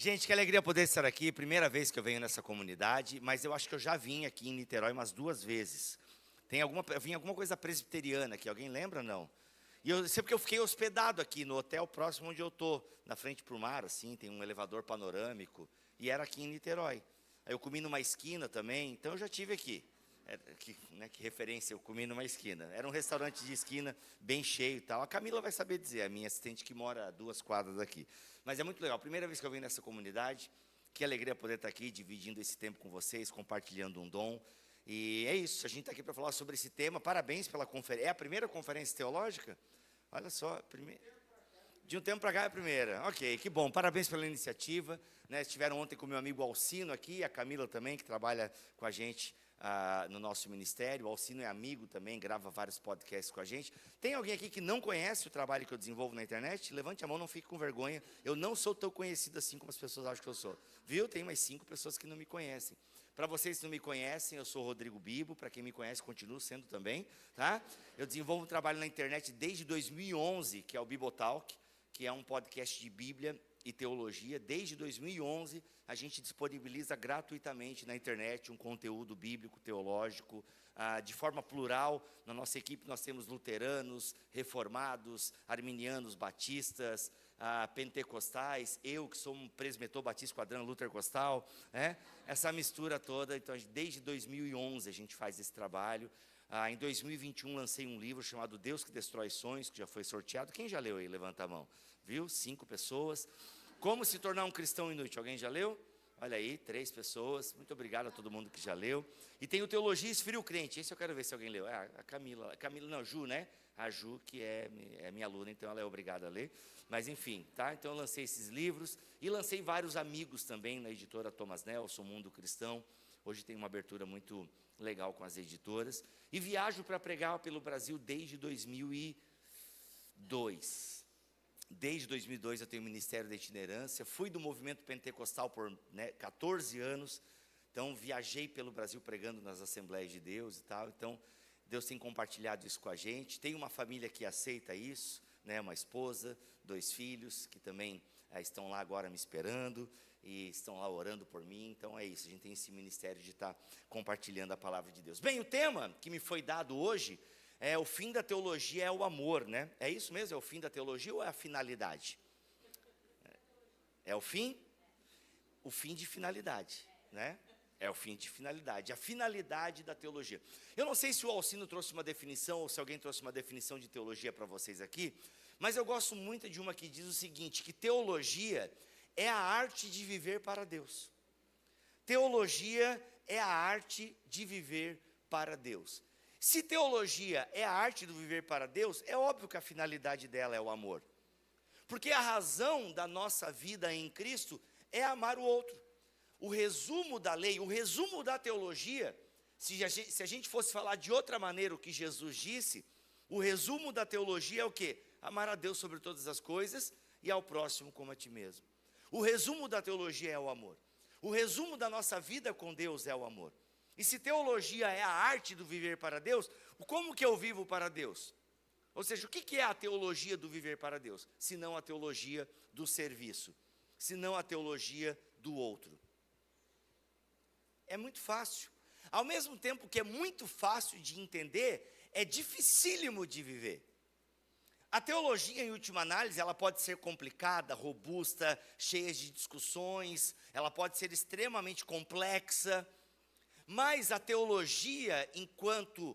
Gente, que alegria poder estar aqui. Primeira vez que eu venho nessa comunidade, mas eu acho que eu já vim aqui em Niterói umas 2 vezes. Eu vim alguma coisa presbiteriana aqui, alguém lembra, não? E eu sei porque eu fiquei hospedado aqui no hotel próximo onde eu estou, na frente para o mar, assim, tem um elevador panorâmico, e era aqui em Niterói. Aí eu comi numa esquina também, então eu já tive aqui. Que referência, eu comi numa esquina. Era um restaurante de esquina, bem cheio e tal. A Camila vai saber dizer, a minha assistente que mora a 2 quadras daqui. Mas é muito legal, primeira vez que eu venho nessa comunidade, que alegria poder estar aqui, dividindo esse tempo com vocês, compartilhando um dom. E é isso, a gente está aqui para falar sobre esse tema. Parabéns pela conferência. É a primeira conferência teológica? Olha só, de um tempo para cá é a primeira. Ok, que bom, parabéns pela iniciativa. Né, estiveram ontem com o meu amigo Alcino aqui, a Camila também, que trabalha com a gente no nosso ministério. O Alcino é amigo também, grava vários podcasts com a gente. Tem alguém aqui que não conhece o trabalho que eu desenvolvo na internet? Levante a mão, não fique com vergonha. Eu não sou tão conhecido assim como as pessoas acham que eu sou. Viu? Tem mais 5 pessoas que não me conhecem. Para vocês que não me conhecem, eu sou Rodrigo Bibo. Para quem me conhece, continuo sendo também. Tá? Eu desenvolvo um trabalho na internet desde 2011, que é o Bibotalk, que é um podcast de Bíblia e teologia. Desde 2011, a gente disponibiliza gratuitamente na internet um conteúdo bíblico, teológico, de forma plural. Na nossa equipe nós temos luteranos, reformados, arminianos, batistas, pentecostais, eu que sou um presbiteriano batista quadrão lutercostal, essa mistura toda. Então, desde 2011 a gente faz esse trabalho. Em 2021 lancei um livro chamado Deus que Destrói Sonhos, que já foi sorteado. Quem já leu aí? Levanta a mão. Viu? 5 pessoas. Como se tornar um cristão inútil? Alguém já leu? Olha aí, 3 pessoas. Muito obrigado a todo mundo que já leu. E tem o Teologia Esfria o Crente. Esse eu quero ver se alguém leu. A Camila. Não, Ju, né? A Ju, que é minha aluna, então ela é obrigada a ler. Mas enfim, tá? Então eu lancei esses livros. E lancei vários amigos também na editora Thomas Nelson, Mundo Cristão. Hoje tem uma abertura muito legal com as editoras. E viajo para pregar pelo Brasil desde 2002. Desde 2002 eu tenho o Ministério da Itinerância. Fui do movimento pentecostal por 14 anos. Então, viajei pelo Brasil pregando nas Assembleias de Deus e tal. Então, Deus tem compartilhado isso com a gente. Tem uma família que aceita isso, uma esposa, 2 filhos, que também estão lá agora me esperando e estão lá orando por mim. Então é isso, a gente tem esse ministério de estar compartilhando a palavra de Deus. Bem, o tema que me foi dado hoje é o fim da teologia é o amor, né? É isso mesmo? É o fim da teologia ou é a finalidade? É o fim? O fim de finalidade, né? É o fim de finalidade, a finalidade da teologia. Eu não sei se o Alcino trouxe uma definição ou se alguém trouxe uma definição de teologia para vocês aqui, mas eu gosto muito de uma que diz o seguinte, que teologia é a arte de viver para Deus. Teologia é a arte de viver para Deus. Se teologia é a arte do viver para Deus, é óbvio que a finalidade dela é o amor. Porque a razão da nossa vida em Cristo é amar o outro. O resumo da lei, o resumo da teologia, se a gente fosse falar de outra maneira o que Jesus disse, o resumo da teologia é o quê? Amar a Deus sobre todas as coisas e ao próximo como a ti mesmo. O resumo da teologia é o amor. O resumo da nossa vida com Deus é o amor. E se teologia é a arte do viver para Deus, como que eu vivo para Deus? Ou seja, o que é a teologia do viver para Deus? Se não a teologia do serviço, se não a teologia do outro. É muito fácil. Ao mesmo tempo que é muito fácil de entender, é dificílimo de viver. A teologia, em última análise, ela pode ser complicada, robusta, cheia de discussões, ela pode ser extremamente complexa, mas a teologia, enquanto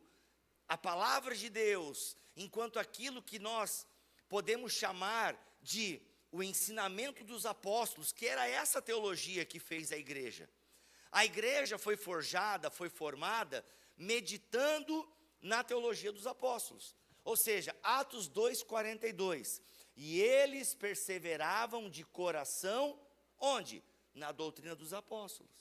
a palavra de Deus, enquanto aquilo que nós podemos chamar de o ensinamento dos apóstolos, que era essa teologia que fez a igreja. A igreja foi forjada, foi formada, meditando na teologia dos apóstolos. Ou seja, Atos 2:42. E eles perseveravam de coração, onde? Na doutrina dos apóstolos.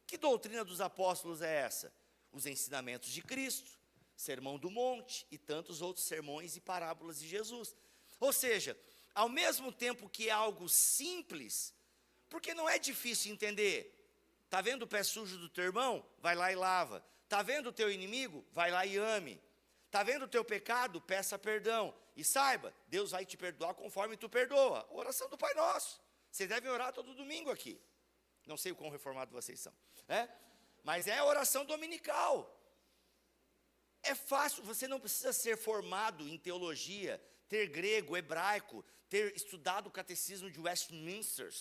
Que doutrina dos apóstolos é essa? Os ensinamentos de Cristo, Sermão do Monte e tantos outros sermões e parábolas de Jesus. Ou seja, ao mesmo tempo que é algo simples, porque não é difícil entender. Está vendo o pé sujo do teu irmão? Vai lá e lava. Está vendo o teu inimigo? Vai lá e ame. Está vendo o teu pecado? Peça perdão. E saiba, Deus vai te perdoar conforme tu perdoa. Oração do Pai Nosso. Vocês devem orar todo domingo aqui. Não sei o quão reformado vocês são, né? Mas é a oração dominical. É fácil, você não precisa ser formado em teologia, ter grego, hebraico, ter estudado o catecismo de Westminster.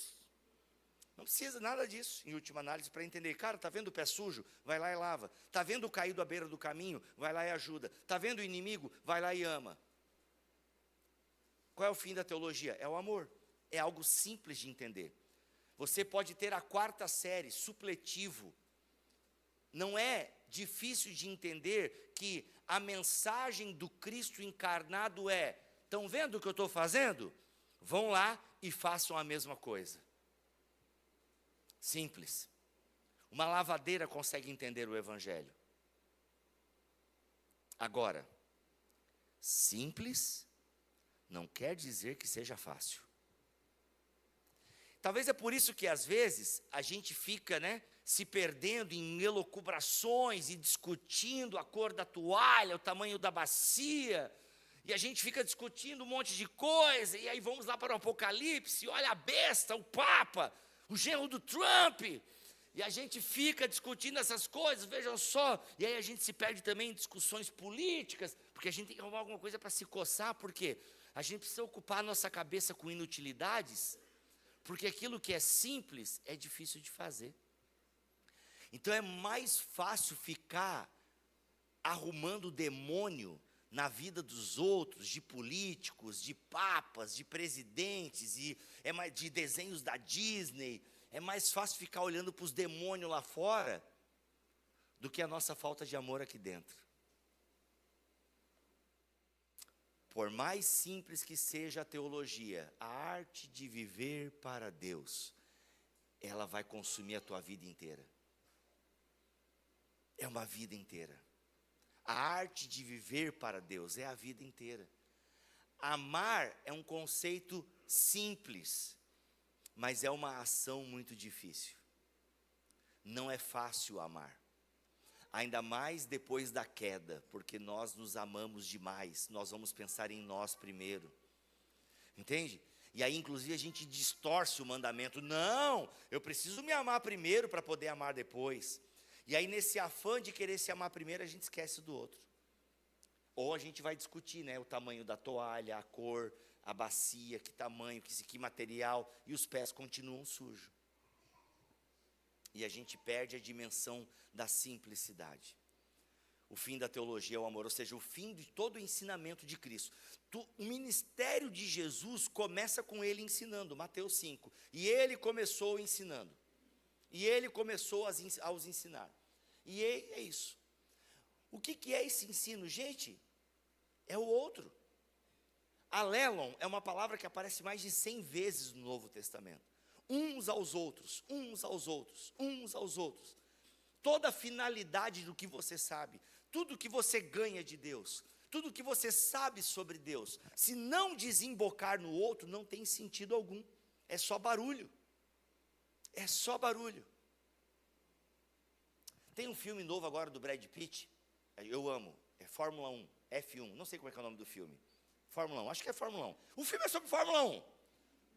Não precisa nada disso, em última análise, para entender. Cara, está vendo o pé sujo? Vai lá e lava. Está vendo o caído à beira do caminho? Vai lá e ajuda. Está vendo o inimigo? Vai lá e ama. Qual é o fim da teologia? É o amor. É algo simples de entender. Você pode ter a 4ª série, supletivo. Não é difícil de entender que a mensagem do Cristo encarnado é: estão vendo o que eu estou fazendo? Vão lá e façam a mesma coisa. Simples. Uma lavadeira consegue entender o Evangelho. Agora, simples não quer dizer que seja fácil. Talvez é por isso que às vezes a gente fica, se perdendo em elucubrações e discutindo a cor da toalha, o tamanho da bacia, e a gente fica discutindo um monte de coisa, e aí vamos lá para o Apocalipse, olha a besta, o Papa, o genro do Trump, e a gente fica discutindo essas coisas, vejam só, e aí a gente se perde também em discussões políticas, porque a gente tem que arrumar alguma coisa para se coçar, porque a gente precisa ocupar a nossa cabeça com inutilidades, porque aquilo que é simples é difícil de fazer. Então é mais fácil ficar arrumando o demônio na vida dos outros, de políticos, de papas, de presidentes, de desenhos da Disney. É mais fácil ficar olhando para os demônios lá fora do que a nossa falta de amor aqui dentro. Por mais simples que seja a teologia, a arte de viver para Deus, ela vai consumir a tua vida inteira. É uma vida inteira. A arte de viver para Deus é a vida inteira. Amar é um conceito simples, mas é uma ação muito difícil. Não é fácil amar. Ainda mais depois da queda, porque nós nos amamos demais, nós vamos pensar em nós primeiro. Entende? E aí, inclusive, a gente distorce o mandamento. Não, eu preciso me amar primeiro para poder amar depois. E aí, nesse afã de querer se amar primeiro, a gente esquece do outro. Ou a gente vai discutir, o tamanho da toalha, a cor, a bacia, que tamanho, que material, e os pés continuam sujos. E a gente perde a dimensão da simplicidade. O fim da teologia é o amor, ou seja, o fim de todo o ensinamento de Cristo. O ministério de Jesus começa com ele ensinando, Mateus 5. E ele começou ensinando. E ele começou a os ensinar. E é isso. O que é esse ensino? Gente, é o outro. Alelon é uma palavra que aparece mais de 100 vezes no Novo Testamento. Uns aos outros, uns aos outros, uns aos outros. Toda a finalidade do que você sabe, tudo que você ganha de Deus, tudo que você sabe sobre Deus, se não desembocar no outro, não tem sentido algum. É só barulho. É só barulho. Tem um filme novo agora do Brad Pitt, eu amo, é Fórmula 1, F1, não sei como é que é o nome do filme. Fórmula 1, acho que é Fórmula 1. O filme é sobre Fórmula 1.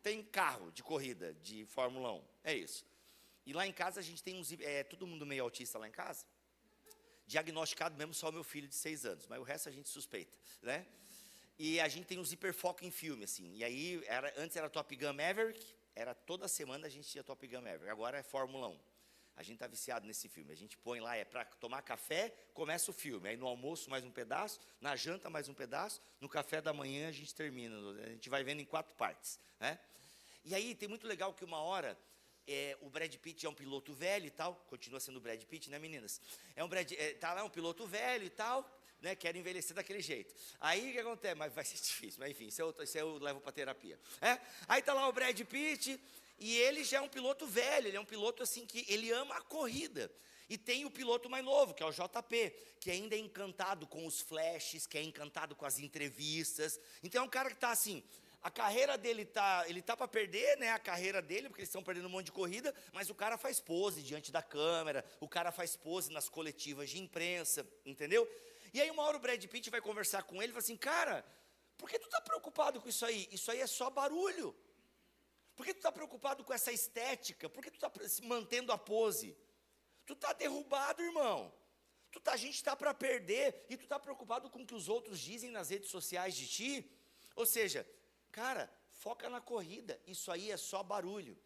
Tem carro de corrida de Fórmula 1, é isso. E lá em casa a gente tem todo mundo meio autista lá em casa. Diagnosticado mesmo só o meu filho de 6 anos, mas o resto a gente suspeita, E a gente tem uns hiperfoco em filme, assim. E aí, antes era Top Gun Maverick, era toda semana a gente tinha Top Gun Maverick. Agora é Fórmula 1. A gente está viciado nesse filme. A gente põe lá, é para tomar café, começa o filme. Aí no almoço mais um pedaço, na janta mais um pedaço, no café da manhã a gente termina. A gente vai vendo em 4 partes, E aí tem muito legal que uma hora, o Brad Pitt é um piloto velho e tal, continua sendo o Brad Pitt, meninas? Tá lá um piloto velho e tal, quero envelhecer daquele jeito. Aí o que acontece? Mas vai ser difícil, mas enfim, isso eu levo para terapia. Aí tá lá o Brad Pitt, e ele já é um piloto velho, ele é um piloto assim que ele ama a corrida. E tem o piloto mais novo, que é o JP, que ainda é encantado com os flashes, que é encantado com as entrevistas. Então é um cara que está assim, a carreira dele ele tá para perder, a carreira dele, porque eles estão perdendo um monte de corrida, mas o cara faz pose diante da câmera, o cara faz pose nas coletivas de imprensa, entendeu? E aí uma hora o Brad Pitt vai conversar com ele e fala assim, cara, por que tu está preocupado com isso aí? Isso aí é só barulho. Por que tu está preocupado com essa estética? Por que tu está mantendo a pose? Tu está derrubado, irmão. A gente está para perder, e tu está preocupado com o que os outros dizem nas redes sociais de ti? Ou seja, cara, foca na corrida, isso aí é só barulho.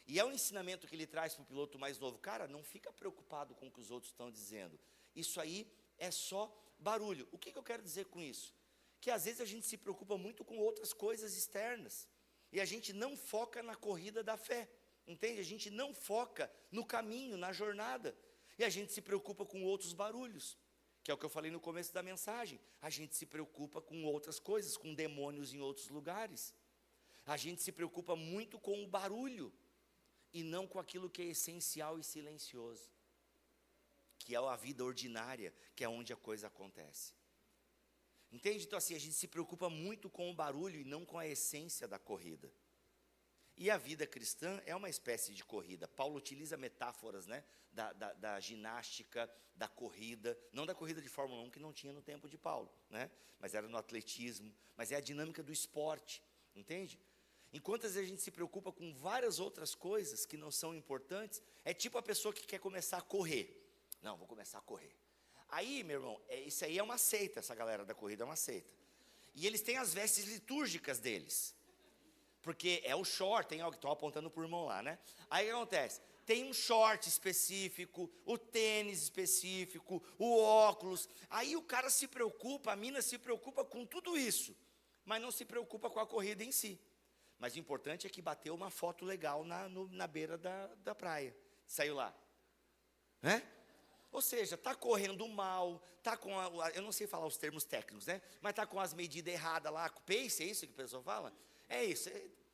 E é um ensinamento que ele traz para o piloto mais novo. Cara, não fica preocupado com o que os outros estão dizendo. Isso aí é só barulho. O que eu quero dizer com isso? Que às vezes a gente se preocupa muito com outras coisas externas. E a gente não foca na corrida da fé. Entende? A gente não foca no caminho, na jornada. E a gente se preocupa com outros barulhos. Que é o que eu falei no começo da mensagem. A gente se preocupa com outras coisas, com demônios em outros lugares. A gente se preocupa muito com o barulho. E não com aquilo que é essencial e silencioso, que é a vida ordinária, que é onde a coisa acontece. Entende? Então assim, a gente se preocupa muito com o barulho e não com a essência da corrida. E a vida cristã é uma espécie de corrida. Paulo utiliza metáforas, né, da ginástica, da corrida, não da corrida de Fórmula 1, que não tinha no tempo de Paulo, né, mas era no atletismo, mas é a dinâmica do esporte, entende? Enquanto às vezes a gente se preocupa com várias outras coisas que não são importantes, é tipo a pessoa que quer começar a correr. Não, vou começar a correr. Aí, meu irmão, isso aí é uma seita, essa galera da corrida é uma seita. E eles têm as vestes litúrgicas deles. Porque é o short, tem algo que estão apontando para o irmão lá, né? Aí o que acontece? Tem um short específico, o tênis específico, o óculos. Aí o cara se preocupa, a mina se preocupa com tudo isso, mas não se preocupa com a corrida em si. Mas o importante é que bateu uma foto legal na beira da praia. Saiu lá. Né? Ou seja, está correndo mal, está com eu não sei falar os termos técnicos, né? Mas está com as medidas erradas lá, com pace, é isso que a pessoa fala? É isso,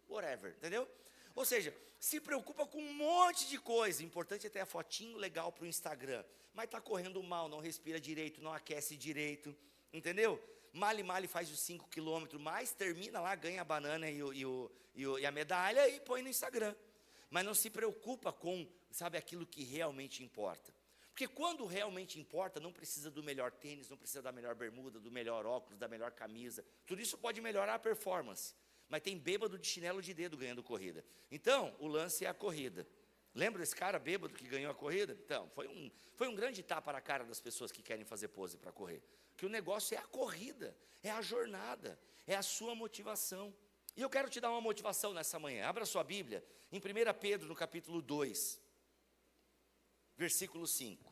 whatever, entendeu? Ou seja, se preocupa com um monte de coisa. O importante é ter a fotinho legal para o Instagram. Mas está correndo mal, não respira direito, não aquece direito, entendeu? Male faz os 5 quilômetros, mas termina lá, ganha a banana e a medalha e põe no Instagram. Mas não se preocupa com, sabe, aquilo que realmente importa. Porque quando realmente importa, não precisa do melhor tênis, não precisa da melhor bermuda, do melhor óculos, da melhor camisa. Tudo isso pode melhorar a performance. Mas tem bêbado de chinelo de dedo ganhando corrida. Então, o lance é a corrida. Lembra desse cara bêbado que ganhou a corrida? Então, foi um grande tapa na cara das pessoas que querem fazer pose para correr. Que o negócio é a corrida, é a jornada, é a sua motivação. E eu quero te dar uma motivação nessa manhã. Abra sua Bíblia em 1 Pedro, no capítulo 2, versículo 5.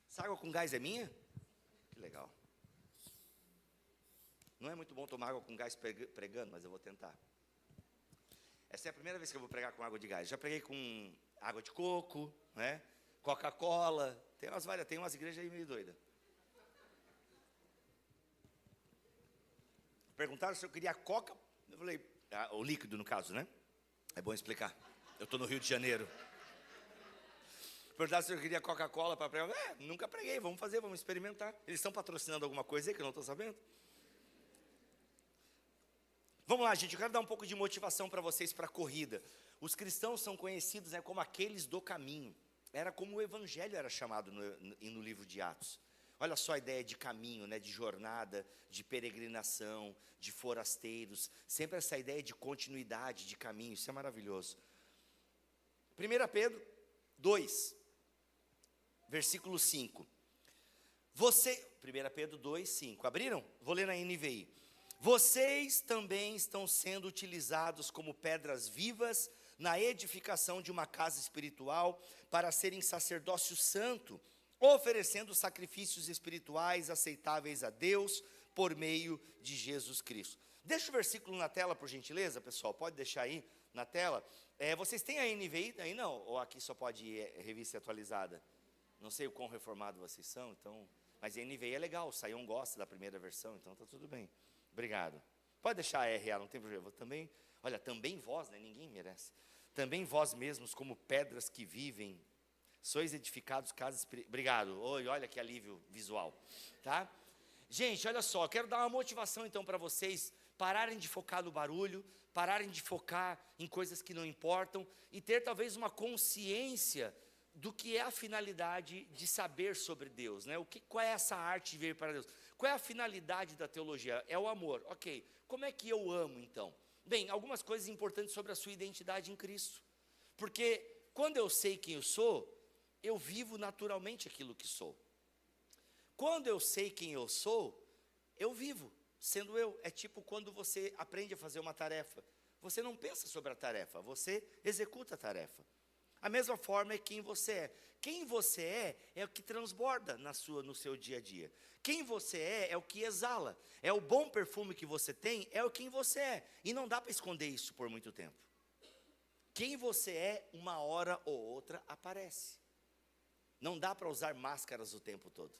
Essa água com gás é minha? Que legal. Não é muito bom tomar água com gás pregando, mas eu vou tentar. Essa é a primeira vez que eu vou pregar com água de gás. Já preguei com água de coco, né? Coca-Cola. Tem umas igrejas aí meio doidas. Perguntaram se eu queria coca. Eu falei, o líquido no caso, né? É bom explicar. Eu estou no Rio de Janeiro. Perguntaram se eu queria Coca-Cola para pregar. Nunca preguei, vamos fazer, vamos experimentar. Eles estão patrocinando alguma coisa aí que eu não estou sabendo? Vamos lá, gente, eu quero dar um pouco de motivação para vocês para a corrida. Os cristãos são conhecidos, né, como aqueles do caminho. Era como o evangelho era chamado no livro de Atos. Olha só a ideia de caminho, né, de jornada, de peregrinação, de forasteiros. Sempre essa ideia de continuidade, de caminho, isso é maravilhoso. 1 Pedro 2, versículo 5. 1 Pedro 2, 5. Abriram? Vou ler na NVI. Vocês também estão sendo utilizados como pedras vivas na edificação de uma casa espiritual para serem sacerdócio santo, oferecendo sacrifícios espirituais aceitáveis a Deus por meio de Jesus Cristo. Deixa o versículo na tela, por gentileza, pessoal. Pode deixar aí na tela. Vocês têm a NVI aí, não? Ou aqui só pode ir revista atualizada? Não sei o quão reformado vocês são, então... Mas a NVI é legal, o Saião gosta da primeira versão, então está tudo bem. Obrigado. Pode deixar a RA, não tem problema. Também, olha, também vós, né? Ninguém merece. Também vós mesmos, como pedras que vivem, sois edificados casas espirituais. Obrigado. Oi, olha que alívio visual. Tá? Gente, olha só, quero dar uma motivação então para vocês pararem de focar no barulho, pararem de focar em coisas que não importam e ter talvez uma consciência do que é a finalidade de saber sobre Deus, né? Qual é essa arte de ver para Deus? Qual é a finalidade da teologia? É o amor, ok. Como é que eu amo então? Bem, algumas coisas importantes sobre a sua identidade em Cristo. Porque quando eu sei quem eu sou, eu vivo naturalmente aquilo que sou. Quando eu sei quem eu sou, eu vivo sendo eu. É tipo quando você aprende a fazer uma tarefa. Você não pensa sobre a tarefa, você executa a tarefa. A mesma forma é quem você é. Quem você é o que transborda no seu dia a dia. Quem você é o que exala. É o bom perfume que você tem, é o quem você é. E não dá para esconder isso por muito tempo. Quem você é, uma hora ou outra aparece. Não dá para usar máscaras o tempo todo.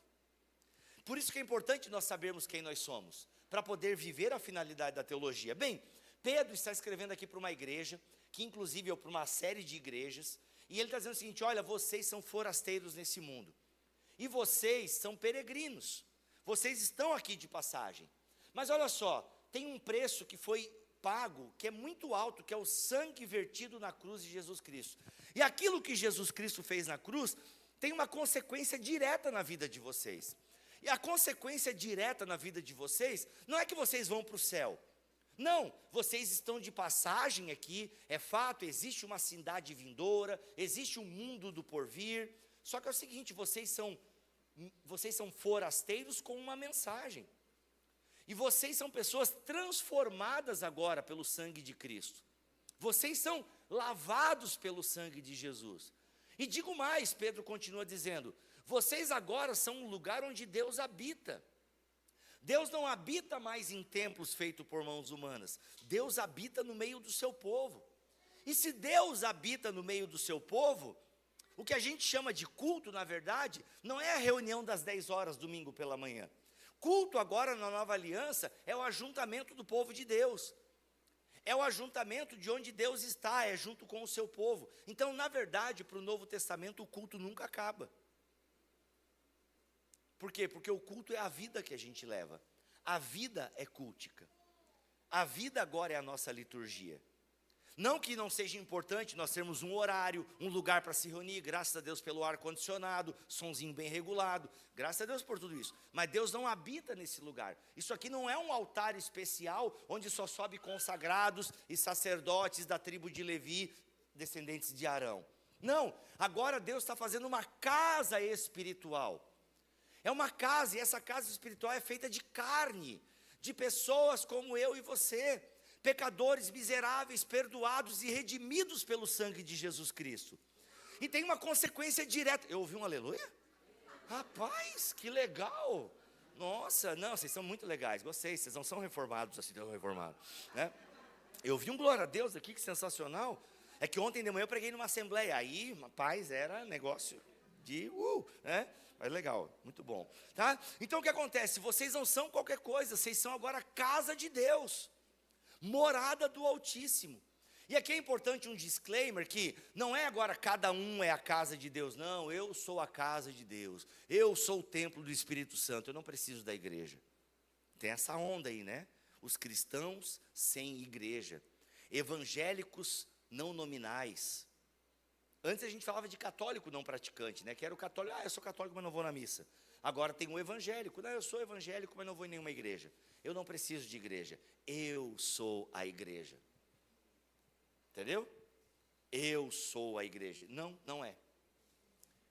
Por isso que é importante nós sabermos quem nós somos, para poder viver a finalidade da teologia. Bem, Pedro está escrevendo aqui para uma igreja, que inclusive é para uma série de igrejas, e ele está dizendo o seguinte: olha, vocês são forasteiros nesse mundo, e vocês são peregrinos, vocês estão aqui de passagem, mas olha só, tem um preço que foi pago, que é muito alto, que é o sangue vertido na cruz de Jesus Cristo, e aquilo que Jesus Cristo fez na cruz, tem uma consequência direta na vida de vocês, e a consequência direta na vida de vocês, não é que vocês vão para o céu, não, vocês estão de passagem aqui, é fato, existe uma cidade vindoura, existe um mundo do porvir, só que é o seguinte, vocês são forasteiros com uma mensagem, e vocês são pessoas transformadas agora pelo sangue de Cristo, vocês são lavados pelo sangue de Jesus, e digo mais, Pedro continua dizendo, vocês agora são um lugar onde Deus habita. Deus não habita mais em templos feitos por mãos humanas. Deus habita no meio do seu povo. E se Deus habita no meio do seu povo, o que a gente chama de culto, na verdade, não é a reunião das 10 horas, domingo pela manhã. Culto agora na nova aliança é o ajuntamento do povo de Deus. É o ajuntamento de onde Deus está, é junto com o seu povo. Então, na verdade, para o Novo Testamento, o culto nunca acaba. Por quê? Porque o culto é a vida que a gente leva. A vida é cultica. A vida agora é a nossa liturgia. Não que não seja importante nós termos um horário, um lugar para se reunir, graças a Deus pelo ar-condicionado, sonzinho bem regulado, graças a Deus por tudo isso. Mas Deus não habita nesse lugar. Isso aqui não é um altar especial, onde só sobe consagrados e sacerdotes da tribo de Levi, descendentes de Arão. Não, agora Deus está fazendo uma casa espiritual. É uma casa, e essa casa espiritual é feita de carne, de pessoas como eu e você, pecadores miseráveis, perdoados e redimidos pelo sangue de Jesus Cristo. E tem uma consequência direta. Eu ouvi um aleluia? Rapaz, que legal! Nossa, não, vocês são muito legais, gostei, vocês não são reformados assim, não reformados, né? Eu vi um glória a Deus aqui, que sensacional. É que ontem de manhã eu preguei numa assembleia, aí, rapaz, era negócio de né? Mas legal, muito bom, tá? Então o que acontece? Vocês não são qualquer coisa, vocês são agora a casa de Deus, morada do Altíssimo. E aqui é importante um disclaimer, que não é agora cada um é a casa de Deus, não, eu sou a casa de Deus, eu sou o templo do Espírito Santo, eu não preciso da igreja. Tem essa onda aí, né? Os cristãos sem igreja, evangélicos não nominais. Antes a gente falava de católico não praticante, né? Que era o católico, eu sou católico, mas não vou na missa. Agora tem o evangélico, não, eu sou evangélico, mas não vou em nenhuma igreja. Eu não preciso de igreja, eu sou a igreja. Entendeu? Eu sou a igreja. Não, não é.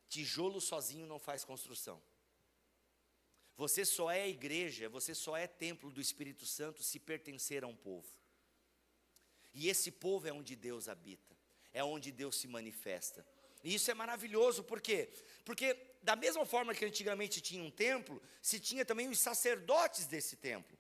Tijolo sozinho não faz construção. Você só é igreja, você só é templo do Espírito Santo se pertencer a um povo. E esse povo é onde Deus habita. É onde Deus se manifesta. E isso é maravilhoso, por quê? Porque da mesma forma que antigamente tinha um templo, se tinha também os sacerdotes desse templo.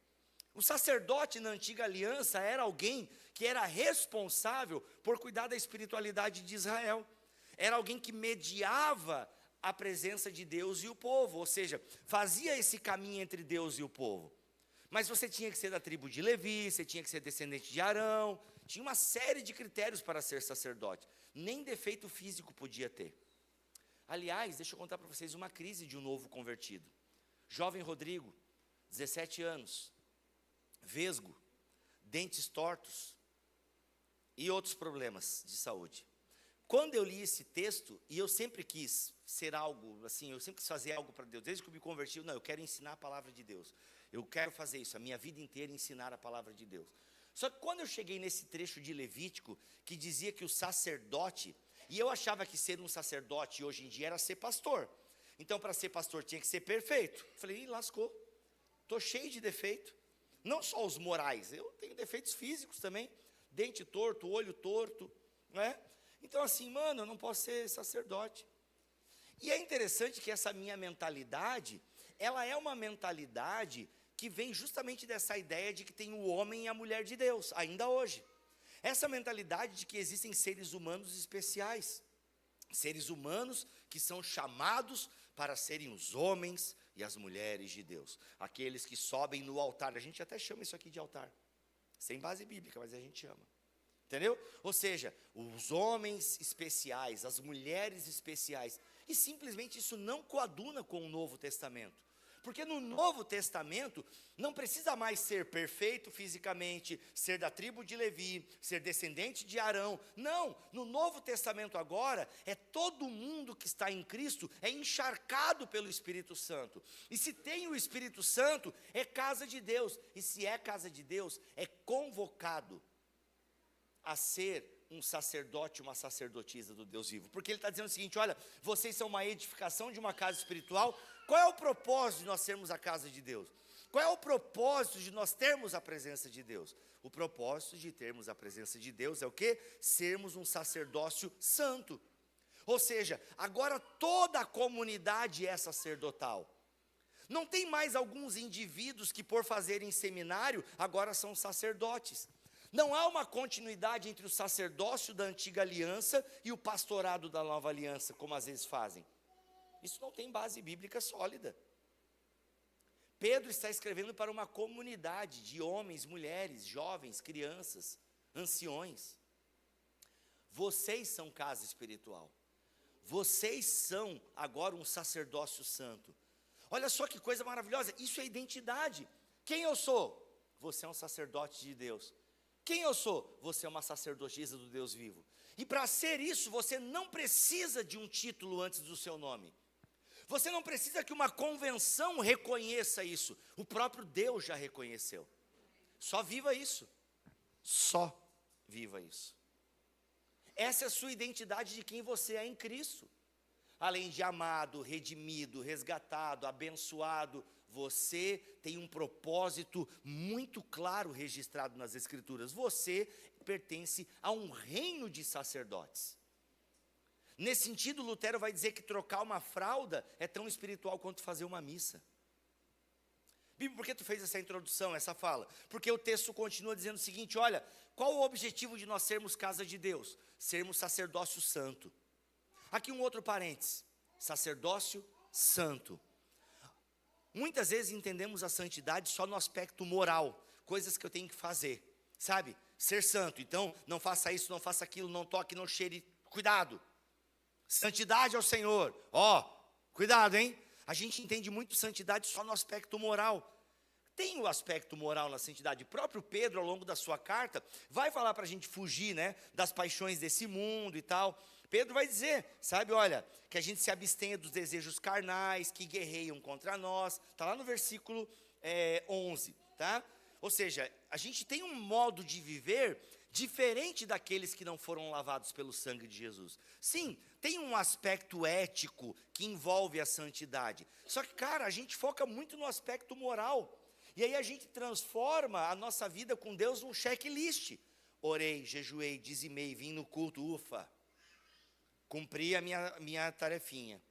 O sacerdote na antiga aliança era alguém que era responsável por cuidar da espiritualidade de Israel. Era alguém que mediava a presença de Deus e o povo, ou seja, fazia esse caminho entre Deus e o povo. Mas você tinha que ser da tribo de Levi, você tinha que ser descendente de Arão, tinha uma série de critérios para ser sacerdote. Nem defeito físico podia ter. Aliás, deixa eu contar para vocês uma crise de um novo convertido. Jovem Rodrigo, 17 anos, vesgo, dentes tortos e outros problemas de saúde. Quando eu li esse texto, e eu sempre quis ser algo, assim, eu sempre quis fazer algo para Deus, desde que eu me converti, não, eu quero ensinar a palavra de Deus. Eu quero fazer isso, a minha vida inteira ensinar a palavra de Deus. Só que quando eu cheguei nesse trecho de Levítico, que dizia que o sacerdote, e eu achava que ser um sacerdote hoje em dia era ser pastor. Então, para ser pastor tinha que ser perfeito. Falei, lascou, estou cheio de defeito. Não só os morais, eu tenho defeitos físicos também. Dente torto, olho torto, né? Então assim, mano, eu não posso ser sacerdote. E é interessante que essa minha mentalidade, ela é uma mentalidade que vem justamente dessa ideia de que tem o homem e a mulher de Deus, ainda hoje. Essa mentalidade de que existem seres humanos especiais, seres humanos que são chamados para serem os homens e as mulheres de Deus, aqueles que sobem no altar. A gente até chama isso aqui de altar, sem base bíblica, mas a gente chama. Entendeu? Ou seja, os homens especiais, as mulheres especiais. E simplesmente isso não coaduna com o Novo Testamento. Porque no Novo Testamento não precisa mais ser perfeito fisicamente, ser da tribo de Levi, ser descendente de Arão. Não, no Novo Testamento agora é todo mundo que está em Cristo é encharcado pelo Espírito Santo. E se tem o Espírito Santo, é casa de Deus. E se é casa de Deus, é convocado a ser um sacerdote, uma sacerdotisa do Deus vivo. Porque ele está dizendo o seguinte, olha, vocês são uma edificação de uma casa espiritual. Qual é o propósito de nós sermos a casa de Deus? Qual é o propósito de nós termos a presença de Deus? O propósito de termos a presença de Deus é o quê? Sermos um sacerdócio santo. Ou seja, agora toda a comunidade é sacerdotal. Não tem mais alguns indivíduos que por fazerem seminário, agora são sacerdotes. Não há uma continuidade entre o sacerdócio da antiga aliança e o pastorado da nova aliança, como às vezes fazem. Isso não tem base bíblica sólida. Pedro está escrevendo para uma comunidade de homens, mulheres, jovens, crianças, anciões. Vocês são casa espiritual. Vocês são agora um sacerdócio santo. Olha só que coisa maravilhosa, isso é identidade. Quem eu sou? Você é um sacerdote de Deus. Quem eu sou? Você é uma sacerdotisa do Deus vivo. E para ser isso, você não precisa de um título antes do seu nome. Você não precisa que uma convenção reconheça isso. O próprio Deus já reconheceu. Só viva isso. Só viva isso. Essa é a sua identidade de quem você é em Cristo. Além de amado, redimido, resgatado, abençoado, você tem um propósito muito claro registrado nas Escrituras. Você pertence a um reino de sacerdotes. Nesse sentido, Lutero vai dizer que trocar uma fralda é tão espiritual quanto fazer uma missa. Bíblia, por que tu fez essa introdução, essa fala? Porque o texto continua dizendo o seguinte, olha, qual o objetivo de nós sermos casa de Deus? Sermos sacerdócio santo. Aqui um outro parênteses, sacerdócio santo. Muitas vezes entendemos a santidade só no aspecto moral, coisas que eu tenho que fazer, sabe? Ser santo, então não faça isso, não faça aquilo, não toque, não cheire, cuidado. Santidade ao Senhor, cuidado, hein? A gente entende muito santidade só no aspecto moral. Tem o aspecto moral na santidade. O próprio Pedro, ao longo da sua carta, vai falar para a gente fugir, né, das paixões desse mundo e tal. Pedro vai dizer, sabe, olha, que a gente se abstenha dos desejos carnais que guerreiam contra nós. Está lá no versículo 11, tá? Ou seja, a gente tem um modo de viver diferente daqueles que não foram lavados pelo sangue de Jesus. Sim, tem um aspecto ético que envolve a santidade. Só que, cara, a gente foca muito no aspecto moral. E aí a gente transforma a nossa vida com Deus num checklist. Orei, jejuei, dizimei, vim no culto, ufa. Cumpri a minha tarefinha.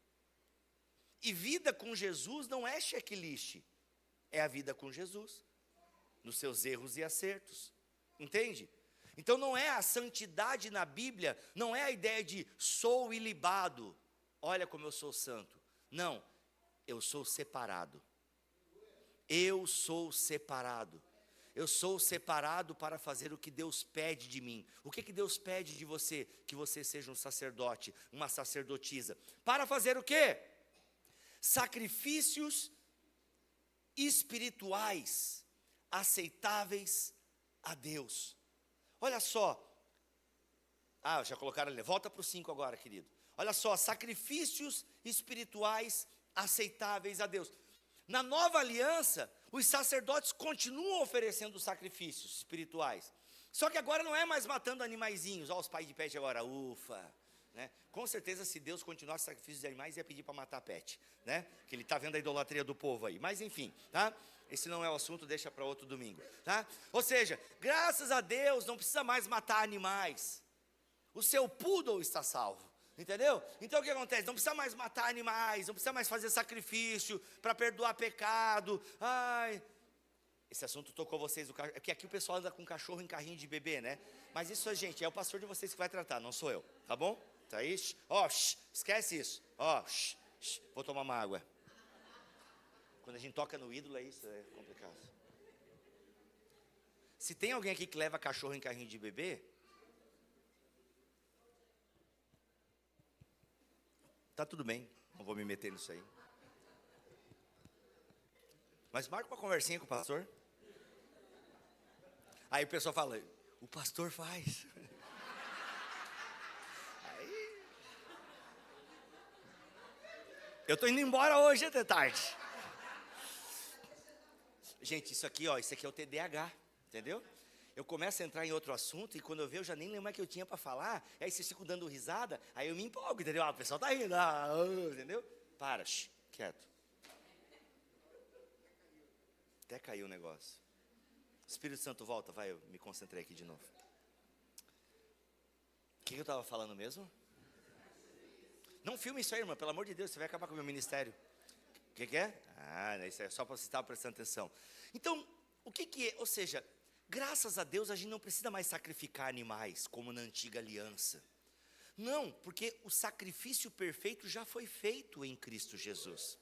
E vida com Jesus não é checklist. É a vida com Jesus. Nos seus erros e acertos. Entende? Então não é a santidade na Bíblia, não é a ideia de sou ilibado, olha como eu sou santo. Não, eu sou separado. Eu sou separado. Eu sou separado para fazer o que Deus pede de mim. O que Deus pede de você? Que você seja um sacerdote, uma sacerdotisa. Para fazer o quê? Sacrifícios espirituais, aceitáveis a Deus. Olha só, já colocaram ali, volta para o 5 agora, querido. Olha só, sacrifícios espirituais aceitáveis a Deus. Na nova aliança, os sacerdotes continuam oferecendo sacrifícios espirituais. Só que agora não é mais matando animaizinhos. Olha os pais de pet agora, ufa. Né? Com certeza, se Deus continuasse sacrifícios de animais, ia pedir para matar pet. Né? Que ele está vendo a idolatria do povo aí. Mas enfim, tá? Esse não é o assunto, deixa para outro domingo. Tá? Ou seja, graças a Deus, não precisa mais matar animais. O seu poodle está salvo. Entendeu? Então o que acontece? Não precisa mais matar animais, não precisa mais fazer sacrifício para perdoar pecado. Ai, esse assunto tocou vocês, é porque aqui o pessoal anda com cachorro em carrinho de bebê, né? Mas isso, gente, é o pastor de vocês que vai tratar, não sou eu, tá bom? Tá aí? Ó, esquece isso. Ó, vou tomar uma água. Quando a gente toca no ídolo, isso é complicado. Se tem alguém aqui que leva cachorro em carrinho de bebê, tá tudo bem, não vou me meter nisso aí. Mas marca uma conversinha com o pastor. Aí o pessoal fala, o pastor faz. Aí, eu tô indo embora hoje até tarde. Gente, isso aqui é o TDAH, entendeu? Eu começo a entrar em outro assunto e quando eu vejo, eu já nem lembro mais que eu tinha para falar. Aí vocês ficam dando risada, aí eu me empolgo, entendeu? O pessoal tá rindo, entendeu? Para, quieto. Até caiu o negócio. Espírito Santo, volta, vai, eu me concentrei aqui de novo. O que eu estava falando mesmo? Não filme isso aí, irmã, pelo amor de Deus, você vai acabar com o meu ministério. O que é? Isso é só para você estar prestando atenção. Então, o que é? Ou seja, graças a Deus a gente não precisa mais sacrificar animais, como na antiga aliança. Não, porque o sacrifício perfeito já foi feito em Cristo Jesus.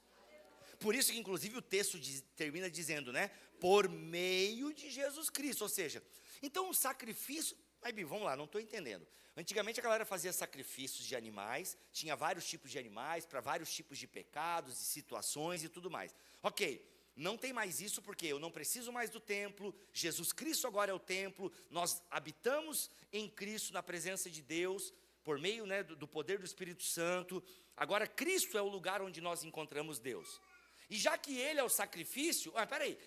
Por isso que inclusive o texto termina dizendo, né? Por meio de Jesus Cristo, ou seja, então o sacrifício, vamos lá, não estou entendendo. Antigamente a galera fazia sacrifícios de animais, tinha vários tipos de animais, para vários tipos de pecados e situações e tudo mais. Ok, não tem mais isso porque eu não preciso mais do templo, Jesus Cristo agora é o templo, nós habitamos em Cristo, na presença de Deus, por meio, né, do poder do Espírito Santo. Agora Cristo é o lugar onde nós encontramos Deus. E já que ele é o sacrifício,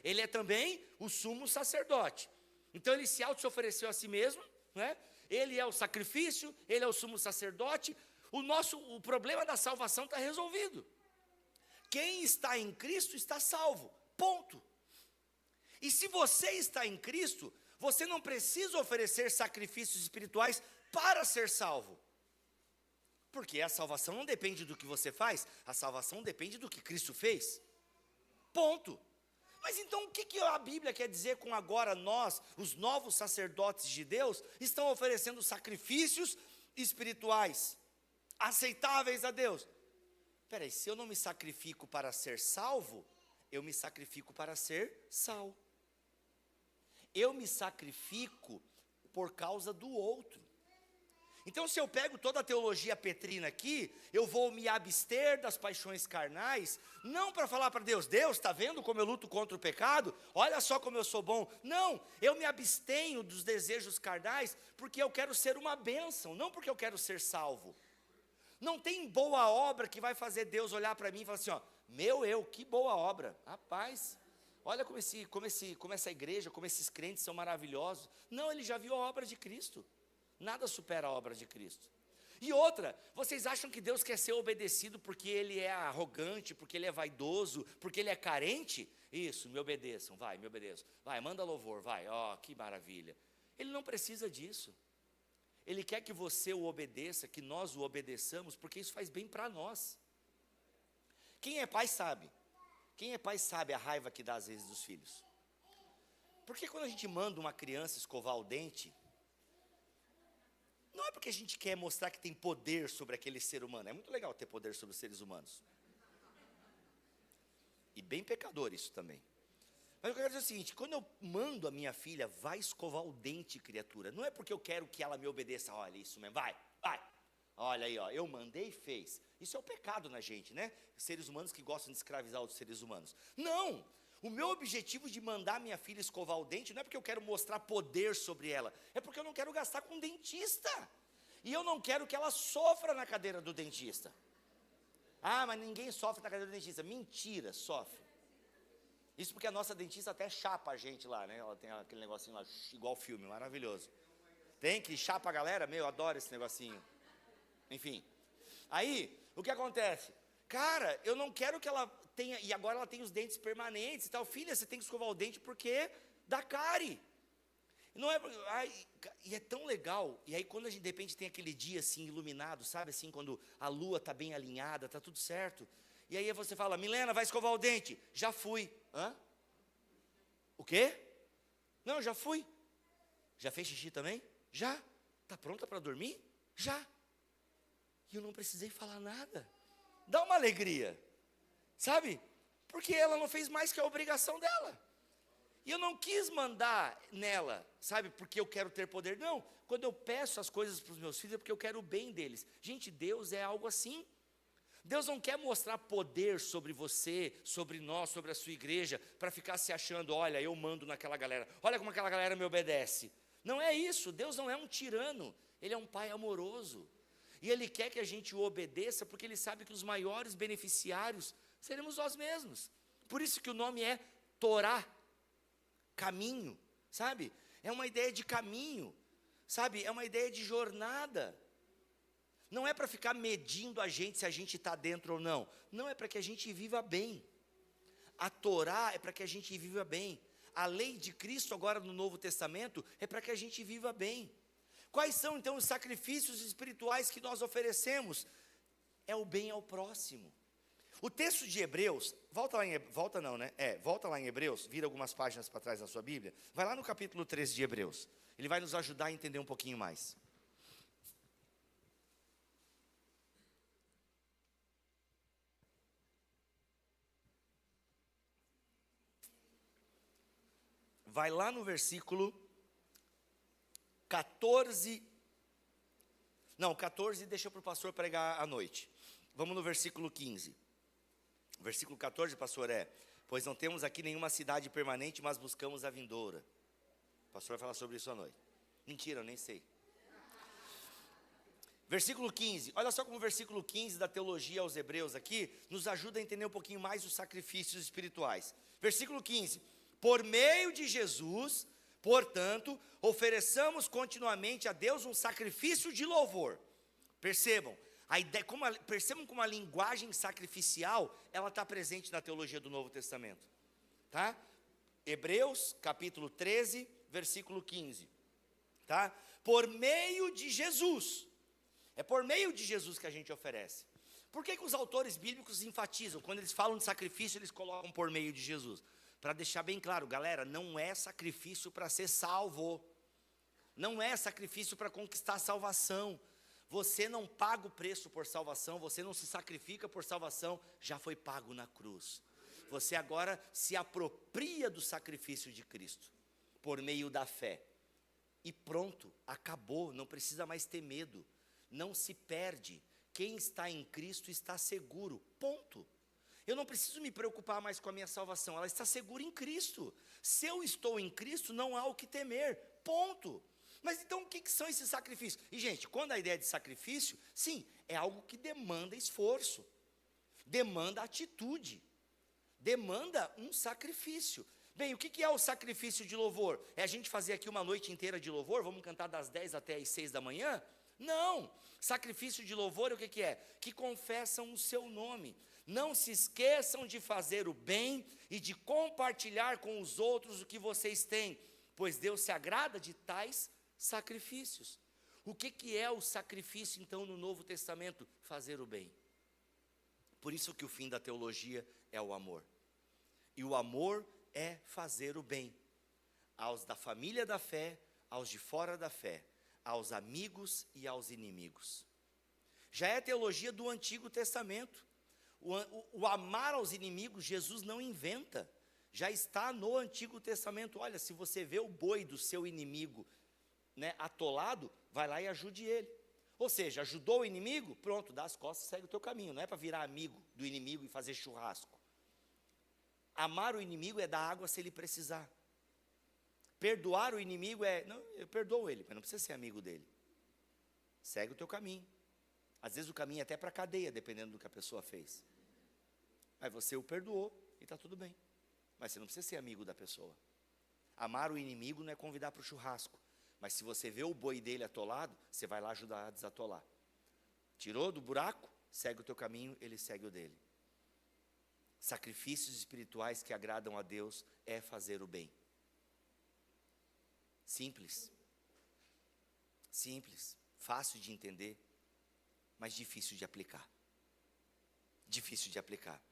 ele é também o sumo sacerdote. Então ele se auto-ofereceu a si mesmo, né? Ele é o sacrifício, ele é o sumo sacerdote. O problema da salvação está resolvido. Quem está em Cristo está salvo, ponto. E se você está em Cristo, você não precisa oferecer sacrifícios espirituais para ser salvo. Porque a salvação não depende do que você faz, a salvação depende do que Cristo fez. Ponto. Mas então o que a Bíblia quer dizer com agora nós, os novos sacerdotes de Deus, estão oferecendo sacrifícios espirituais, aceitáveis a Deus? Peraí, se eu não me sacrifico para ser salvo, eu me sacrifico para ser sal. Eu me sacrifico por causa do outro. Então, se eu pego toda a teologia petrina aqui, eu vou me abster das paixões carnais, não para falar para Deus, Deus, está vendo como eu luto contra o pecado? Olha só como eu sou bom. Não, eu me abstenho dos desejos carnais, porque eu quero ser uma bênção, não porque eu quero ser salvo. Não tem boa obra que vai fazer Deus olhar para mim e falar assim, que boa obra. Rapaz, olha como essa igreja, como esses crentes são maravilhosos. Não, ele já viu a obra de Cristo. Nada supera a obra de Cristo. E outra, vocês acham que Deus quer ser obedecido porque Ele é arrogante, porque Ele é vaidoso, porque Ele é carente? Isso, me obedeçam, me obedeçam. Vai, manda louvor, vai, que maravilha. Ele não precisa disso. Ele quer que você o obedeça, que nós o obedeçamos, porque isso faz bem para nós. Quem é pai sabe. Quem é pai sabe a raiva que dá às vezes dos filhos. Porque quando a gente manda uma criança escovar o dente, não é porque a gente quer mostrar que tem poder sobre aquele ser humano. É muito legal ter poder sobre os seres humanos. E bem pecador isso também. Mas eu quero dizer o seguinte, quando eu mando a minha filha, vai escovar o dente, criatura, não é porque eu quero que ela me obedeça, olha isso mesmo, vai. Olha aí, eu mandei e fez. Isso é o pecado na gente, né? Seres humanos que gostam de escravizar outros seres humanos. Não! O meu objetivo de mandar minha filha escovar o dente não é porque eu quero mostrar poder sobre ela, é porque eu não quero gastar com dentista. E eu não quero que ela sofra na cadeira do dentista. Mas ninguém sofre na cadeira do dentista. Mentira, sofre. Isso porque a nossa dentista até chapa a gente lá, né? Ela tem aquele negocinho lá, igual filme, maravilhoso. Tem que chapa a galera? Meu, eu adoro esse negocinho. Enfim. Aí, o que acontece? Cara, eu não quero que ela tenha, e agora ela tem os dentes permanentes e tal. Filha, você tem que escovar o dente porque dá cárie. Não é, e é tão legal, e aí quando a gente de repente tem aquele dia assim iluminado, sabe assim, quando a lua está bem alinhada, está tudo certo, e aí você fala, Milena, vai escovar o dente, já fui, hã? O quê? Não, já fui. Já fez xixi também? Já. Está pronta para dormir? Já. E eu não precisei falar nada, dá uma alegria, sabe, porque ela não fez mais que a obrigação dela. E eu não quis mandar nela, sabe, porque eu quero ter poder. Não, quando eu peço as coisas para os meus filhos é porque eu quero o bem deles. Gente, Deus é algo assim. Deus não quer mostrar poder sobre você, sobre nós, sobre a sua igreja, para ficar se achando, olha, eu mando naquela galera. Olha como aquela galera me obedece. Não é isso, Deus não é um tirano, Ele é um pai amoroso. E Ele quer que a gente o obedeça, porque Ele sabe que os maiores beneficiários seremos nós mesmos. Por isso que o nome é Torá. Caminho, sabe? É uma ideia de caminho, sabe? É uma ideia de jornada. Não é para ficar medindo a gente se a gente está dentro ou não. Não, é para que a gente viva bem. A Torá é para que a gente viva bem. A lei de Cristo agora no Novo Testamento é para que a gente viva bem. Quais são então os sacrifícios espirituais que nós oferecemos? É o bem ao próximo. O texto de Hebreus, volta lá em Hebreus, vira algumas páginas para trás na sua Bíblia, vai lá no capítulo 13 de Hebreus, ele vai nos ajudar a entender um pouquinho mais. Vai lá no versículo 14, 14 deixa para o pastor pregar à noite, vamos no versículo 15. O versículo 14, pastor, pois não temos aqui nenhuma cidade permanente, mas buscamos a vindoura. O pastor vai falar sobre isso à noite. Mentira, eu nem sei. Versículo 15, olha só como o versículo 15 da teologia aos Hebreus aqui, nos ajuda a entender um pouquinho mais os sacrifícios espirituais. Versículo 15, por meio de Jesus, portanto, ofereçamos continuamente a Deus um sacrifício de louvor. Percebam, percebam como a linguagem sacrificial, ela está presente na teologia do Novo Testamento, tá? Hebreus, capítulo 13, versículo 15, tá? Por meio de Jesus, é por meio de Jesus que a gente oferece. Por que os autores bíblicos enfatizam, quando eles falam de sacrifício, eles colocam por meio de Jesus? Para deixar bem claro, galera, não é sacrifício para ser salvo, não é sacrifício para conquistar a salvação. Você não paga o preço por salvação, você não se sacrifica por salvação, já foi pago na cruz. Você agora se apropria do sacrifício de Cristo, por meio da fé. E pronto, acabou, não precisa mais ter medo, não se perde. Quem está em Cristo está seguro, ponto. Eu não preciso me preocupar mais com a minha salvação, ela está segura em Cristo. Se eu estou em Cristo, não há o que temer, ponto. Mas então o que são esses sacrifícios? E gente, quando a ideia de sacrifício, sim, é algo que demanda esforço, demanda atitude, demanda um sacrifício. Bem, o que é o sacrifício de louvor? É a gente fazer aqui uma noite inteira de louvor, vamos cantar das 10 até as 6 da manhã? Não, sacrifício de louvor é o que é? Que confessam o seu nome. Não se esqueçam de fazer o bem e de compartilhar com os outros o que vocês têm, pois Deus se agrada de tais sacrifícios. O que é o sacrifício então no Novo Testamento? Fazer o bem. Por isso que o fim da teologia é o amor. E o amor é fazer o bem. Aos da família da fé, aos de fora da fé, aos amigos e aos inimigos. Já é teologia do Antigo Testamento. O amar aos inimigos, Jesus não inventa. Já está no Antigo Testamento. Olha, se você vê o boi do seu inimigo, né, atolado, vai lá e ajude ele. Ou seja, ajudou o inimigo, pronto, dá as costas e segue o teu caminho. Não é para virar amigo do inimigo e fazer churrasco. Amar o inimigo é dar água se ele precisar. Perdoar o inimigo não, eu perdoo ele, mas não precisa ser amigo dele. Segue o teu caminho. Às vezes o caminho é até para a cadeia, dependendo do que a pessoa fez. Mas você o perdoou e está tudo bem. mas você não precisa ser amigo da pessoa. Amar o inimigo não é convidar para o churrasco, mas se você vê o boi dele atolado, você vai lá ajudar a desatolar. Tirou do buraco, segue o teu caminho, ele segue o dele. Sacrifícios espirituais que agradam a Deus é fazer o bem. Simples. Simples, fácil de entender, mas difícil de aplicar. Difícil de aplicar.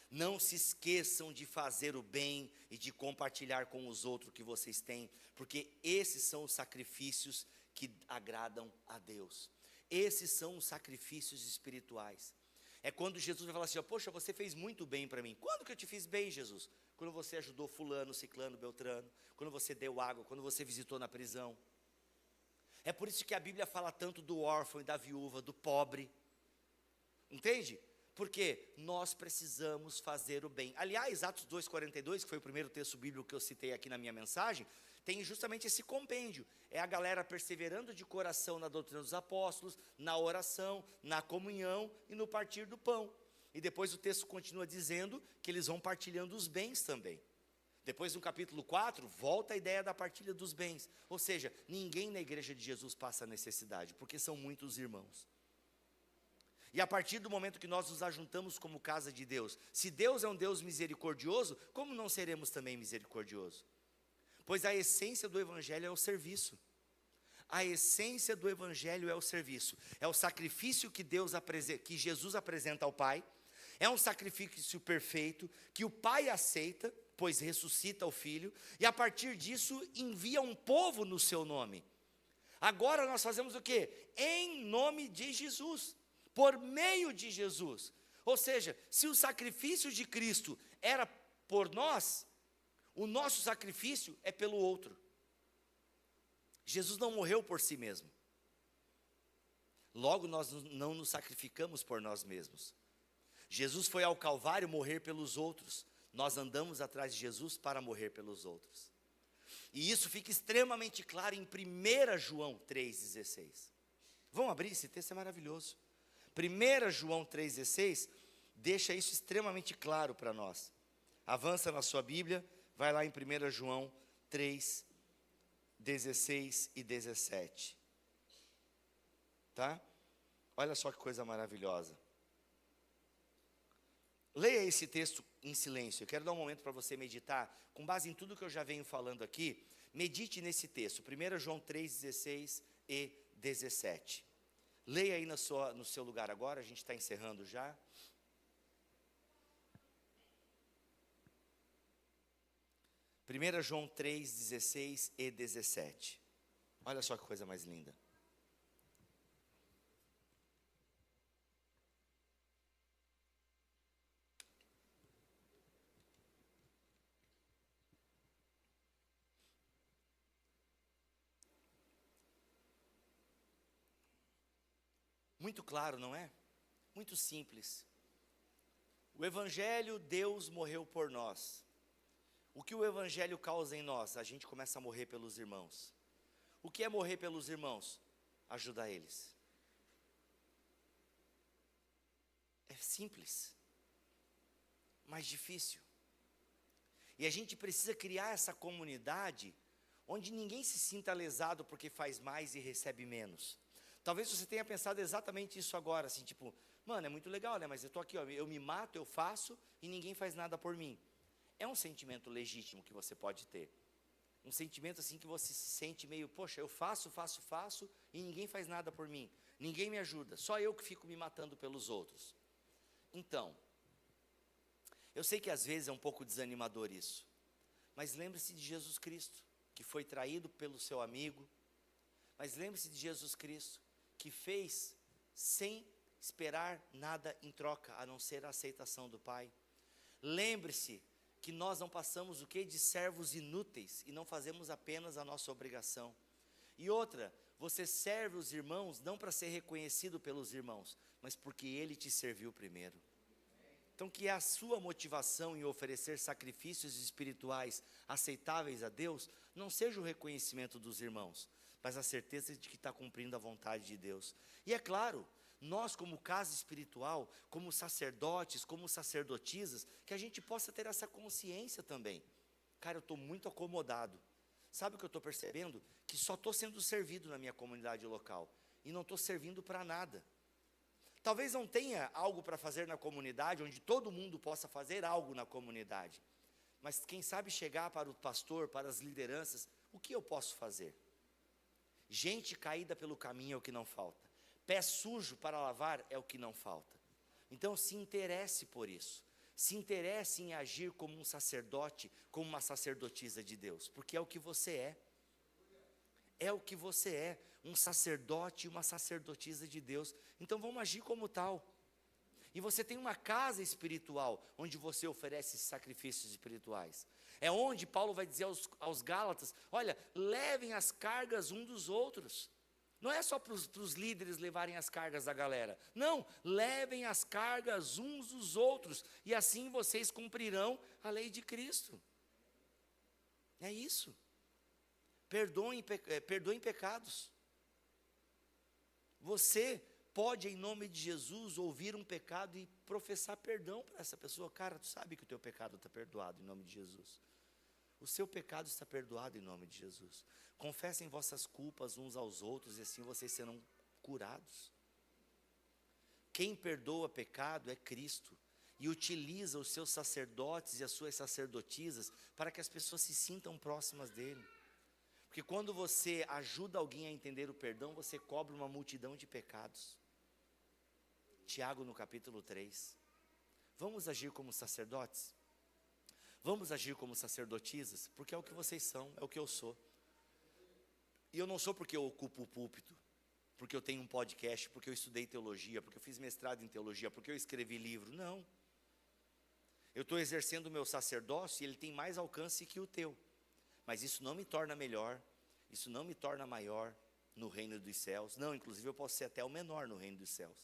Não se esqueçam de fazer o bem e de compartilhar com os outros o que vocês têm, porque esses são os sacrifícios que agradam a Deus. Esses são os sacrifícios espirituais. É quando Jesus vai falar assim, ó, poxa, você fez muito bem para mim. Quando que eu te fiz bem, Jesus? Quando você ajudou fulano, ciclano, beltrano, quando você deu água, quando você visitou na prisão. É por isso que a Bíblia fala tanto do órfão e da viúva, do pobre. Entende? Porque nós precisamos fazer o bem. Aliás, Atos 2,42, que foi o primeiro texto bíblico que eu citei aqui na minha mensagem, tem justamente esse compêndio. É a galera perseverando de coração na doutrina dos apóstolos, na oração, na comunhão e no partir do pão. E depois o texto continua dizendo que eles vão partilhando os bens também. Depois no capítulo 4, volta a ideia da partilha dos bens. Ou seja, ninguém na igreja de Jesus passa necessidade, porque são muitos irmãos. E a partir do momento que nós nos ajuntamos como casa de Deus, se Deus é um Deus misericordioso, como não seremos também misericordiosos? Pois a essência do Evangelho é o serviço. A essência do Evangelho é o serviço. É o sacrifício que que Jesus apresenta ao Pai. É um sacrifício perfeito, que o Pai aceita, pois ressuscita o Filho, e a partir disso envia um povo no seu nome. Agora nós fazemos o quê? Em nome de Jesus, por meio de Jesus. Ou seja, se o sacrifício de Cristo era por nós, o nosso sacrifício é pelo outro. Jesus não morreu por si mesmo. Logo nós não nos sacrificamos por nós mesmos. Jesus foi ao Calvário morrer pelos outros. Nós andamos atrás de Jesus para morrer pelos outros. E isso fica extremamente claro em 1 João 3,16. Vamos abrir, esse texto é maravilhoso. 1 João 3,16 deixa isso extremamente claro para nós. Avança na sua Bíblia, vai lá em 1 João 3, 16 e 17. Tá? Olha só que coisa maravilhosa. Leia esse texto em silêncio. Eu quero dar um momento para você meditar, com base em tudo que eu já venho falando aqui. Medite nesse texto, 1 João 3, 16 e 17. Leia aí no seu lugar agora, a gente está encerrando já. Primeira João 3, 16 e 17. Olha só que coisa mais linda. Muito claro, não é? Muito simples. O Evangelho, Deus morreu por nós. O que o Evangelho causa em nós? A gente começa a morrer pelos irmãos. O que é morrer pelos irmãos? Ajudar eles. É simples, mas difícil. E a gente precisa criar essa comunidade onde ninguém se sinta lesado porque faz mais e recebe menos. Talvez você tenha pensado exatamente isso agora, assim, tipo, mano, é muito legal, né? Mas eu estou aqui, ó, eu me mato, eu faço e ninguém faz nada por mim. É um sentimento legítimo que você pode ter. Um sentimento assim que você se sente meio, poxa, eu faço e ninguém faz nada por mim. Ninguém me ajuda, só eu que fico me matando pelos outros. Então, eu sei que às vezes é um pouco desanimador isso, mas lembre-se de Jesus Cristo, que foi traído pelo seu amigo, mas lembre-se de Jesus Cristo, que fez sem esperar nada em troca, a não ser a aceitação do Pai. Lembre-se que nós não passamos o quê? De servos inúteis, e não fazemos apenas a nossa obrigação. E outra, você serve os irmãos, não para ser reconhecido pelos irmãos, mas porque Ele te serviu primeiro. Então que a sua motivação em oferecer sacrifícios espirituais aceitáveis a Deus, não seja o reconhecimento dos irmãos, mas a certeza de que está cumprindo a vontade de Deus. E é claro, Nós, como casa espiritual, como sacerdotes, como sacerdotisas, que a gente possa ter essa consciência também. Cara, eu estou muito acomodado. Sabe o que eu estou percebendo? Que só estou sendo servido na minha comunidade local. E não estou servindo para nada. Talvez não tenha algo para fazer na comunidade, onde todo mundo possa fazer algo na comunidade. Mas quem sabe chegar para o pastor, para as lideranças, o que eu posso fazer? Gente caída pelo caminho é o que não falta. Pé sujo para lavar é o que não falta. Então se interesse por isso. Se interesse em agir como um sacerdote, como uma sacerdotisa de Deus. Porque é o que você é. É o que você é. Um sacerdote e uma sacerdotisa de Deus. Então vamos agir como tal. E você tem uma casa espiritual, onde você oferece sacrifícios espirituais. É onde Paulo vai dizer aos Gálatas, olha, levem as cargas um dos outros. Não é só para os líderes levarem as cargas da galera. Não, levem as cargas uns dos outros. E assim vocês cumprirão a lei de Cristo. É isso. Perdoem pecados. Você pode, em nome de Jesus, ouvir um pecado e professar perdão para essa pessoa. Cara, tu sabe que o teu pecado está perdoado em nome de Jesus. O seu pecado está perdoado em nome de Jesus. Confessem vossas culpas uns aos outros e assim vocês serão curados. Quem perdoa pecado é Cristo. E utiliza os seus sacerdotes e as suas sacerdotisas para que as pessoas se sintam próximas dele. Porque quando você ajuda alguém a entender o perdão, você cobre uma multidão de pecados. Tiago no capítulo 3. Vamos agir como sacerdotes? Vamos agir como sacerdotisas? Porque é o que vocês são, é o que eu sou. E eu não sou porque eu ocupo o púlpito, porque eu tenho um podcast, porque eu estudei teologia, porque eu fiz mestrado em teologia, porque eu escrevi livro. Não. Eu estou exercendo o meu sacerdócio e ele tem mais alcance que o teu. Mas isso não me torna melhor, isso não me torna maior no reino dos céus. Não, inclusive eu posso ser até o menor no reino dos céus.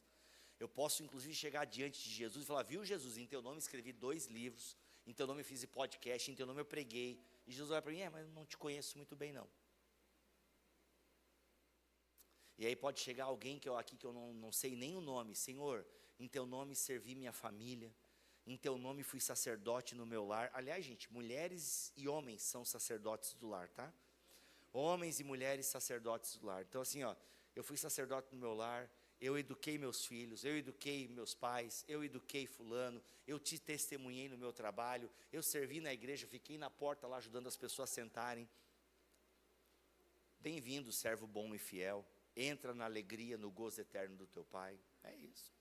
Eu posso inclusive chegar diante de Jesus e falar, viu Jesus, em teu nome escrevi 2 livros, em teu nome eu fiz podcast, em teu nome eu preguei. E Jesus olha para mim, mas eu não te conheço muito bem não. E aí pode chegar alguém que eu não sei nem o nome. Senhor, em teu nome servi minha família, em teu nome fui sacerdote no meu lar. Aliás, gente, mulheres e homens são sacerdotes do lar, tá? Homens e mulheres sacerdotes do lar. Então assim, ó, eu fui sacerdote no meu lar, eu eduquei meus filhos, eu eduquei meus pais, eu eduquei fulano, eu te testemunhei no meu trabalho, eu servi na igreja, fiquei na porta lá ajudando as pessoas a sentarem. Bem-vindo, servo bom e fiel. Entra na alegria, no gozo eterno do teu Pai. É isso.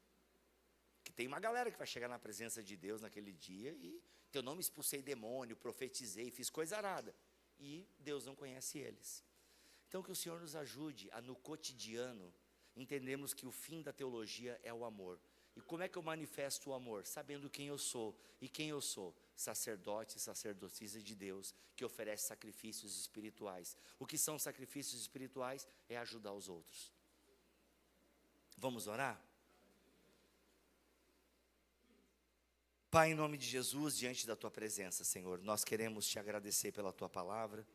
Que tem uma galera que vai chegar na presença de Deus naquele dia e teu nome expulsei demônio, profetizei, fiz coisa arada. E Deus não conhece eles. Então que o Senhor nos ajude a no cotidiano entendermos que o fim da teologia é o amor. E como é que eu manifesto o amor? Sabendo quem eu sou. E quem eu sou? Sacerdote e sacerdotisa de Deus, que oferece sacrifícios espirituais. O que são sacrifícios espirituais? É ajudar os outros. Vamos orar? Pai, em nome de Jesus, diante da Tua presença, Senhor, nós queremos Te agradecer pela Tua palavra.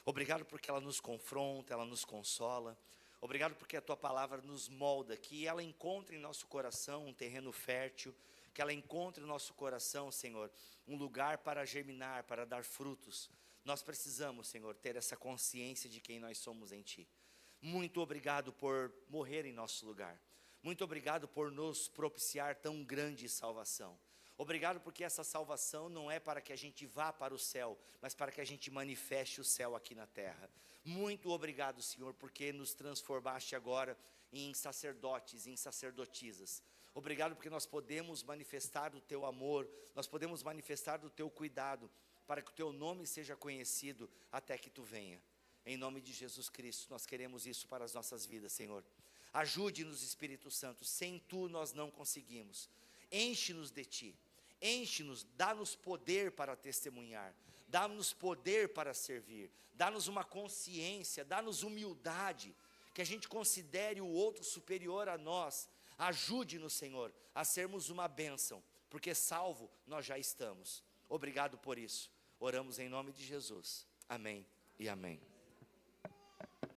Obrigado porque ela nos confronta, ela nos consola. Obrigado porque a Tua palavra nos molda, que ela encontre em nosso coração um terreno fértil, que ela encontre no nosso coração, Senhor, um lugar para germinar, para dar frutos. Nós precisamos, Senhor, ter essa consciência de quem nós somos em Ti. Muito obrigado por morrer em nosso lugar. Muito obrigado por nos propiciar tão grande salvação. Obrigado porque essa salvação não é para que a gente vá para o céu, mas para que a gente manifeste o céu aqui na terra. Muito obrigado, Senhor, porque nos transformaste agora em sacerdotes, em sacerdotisas. Obrigado porque nós podemos manifestar o Teu amor, nós podemos manifestar o Teu cuidado, para que o Teu nome seja conhecido até que Tu venha. Em nome de Jesus Cristo, nós queremos isso para as nossas vidas, Senhor. Ajude-nos, Espírito Santo, sem Tu nós não conseguimos. Enche-nos de Ti. Enche-nos, dá-nos poder para testemunhar, dá-nos poder para servir, dá-nos uma consciência, dá-nos humildade, que a gente considere o outro superior a nós. Ajude-nos, Senhor, a sermos uma bênção, porque salvo nós já estamos. Obrigado por isso. Oramos em nome de Jesus. Amém e amém.